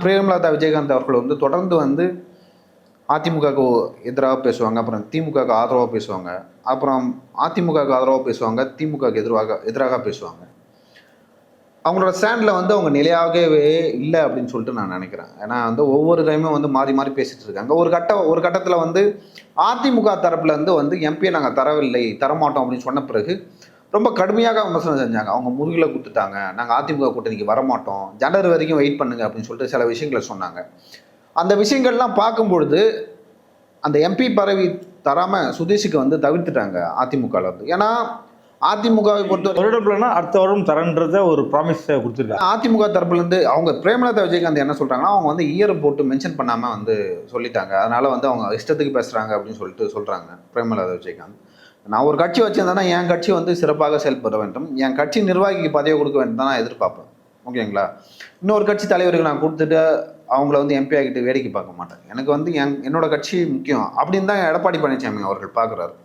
பிரேமலதா விஜயகாந்த் அவர்கள் வந்து தொடர்ந்து வந்து அதிமுகவுக்கு எதிராக பேசுவாங்க, அப்புறம் திமுகவுக்கு ஆதரவாக பேசுவாங்க, அப்புறம் அதிமுகவுக்கு ஆதரவாக பேசுவாங்க, திமுகவுக்கு எதிராக பேசுவாங்க. அவங்களோட ஸ்டாண்டில் வந்து அவங்க நிலையாகவே இல்லை அப்படின்னு சொல்லிட்டு நான் நினைக்கிறேன். ஏன்னா வந்து ஒவ்வொரு டைமும் வந்து மாறி மாறி பேசிட்டு இருக்காங்க. ஒரு கட்டத்தில் வந்து அதிமுக தரப்புல வந்து எம்பியை நாங்கள் தரவில்லை, தரமாட்டோம் அப்படின்னு சொன்ன பிறகு ரொம்ப கடுமையாக விமர்சனம் செஞ்சாங்க. அவங்க முதுகில் குத்துட்டாங்க, நாங்கள் அதிமுக கூட்டணிக்கு வரமாட்டோம், ஜனவரி வரைக்கும் வெயிட் பண்ணுங்க அப்படின்னு சொல்லிட்டு சில விஷயங்களை சொன்னாங்க. அந்த விஷயங்கள்லாம் பார்க்கும்பொழுது அந்த எம்பி பதவி தராமல் சுதேஷுக்கு வந்து தவிர்த்துட்டாங்க அதிமுகவில் வந்து. ஏன்னா அதிமுகவை பொறுத்தவரை அடுத்த வருடம் தரன்றத ஒரு ப்ராமிஸ் கொடுத்துருக்காங்க. அதிமுக தரப்புலேருந்து அவங்க பிரேமலதா விஜயகாந்த் என்ன சொல்கிறாங்கன்னா, அவங்க வந்து இயர் போட்டு மென்ஷன் பண்ணாமல் வந்து சொல்லிட்டாங்க, அதனால் வந்து அவங்க இஷ்டத்துக்கு பேசுகிறாங்க அப்படின்னு சொல்லிட்டு சொல்கிறாங்க பிரேமலதா விஜயகாந்த். நான் ஒரு கட்சி வச்சிருந்தேன்னா என் கட்சி வந்து சிறப்பாக செயல்பட வேண்டும், என் கட்சி நிர்வாகிக்கு பதவி கொடுக்க வேண்டும் தான் நான் எதிர்பார்ப்பேன். ஓகேங்களா? இன்னொரு கட்சி தலைவருக்கு நான் கொடுத்துட்டு அவங்கள வந்து எம்பி ஆகிட்டு வேடிக்கை பார்க்க மாட்டேன். எனக்கு வந்து என்னோட கட்சி முக்கியம் அப்படின்னு தான் எடப்பாடி பழனிசாமி அவர்கள் பார்க்குறாரு.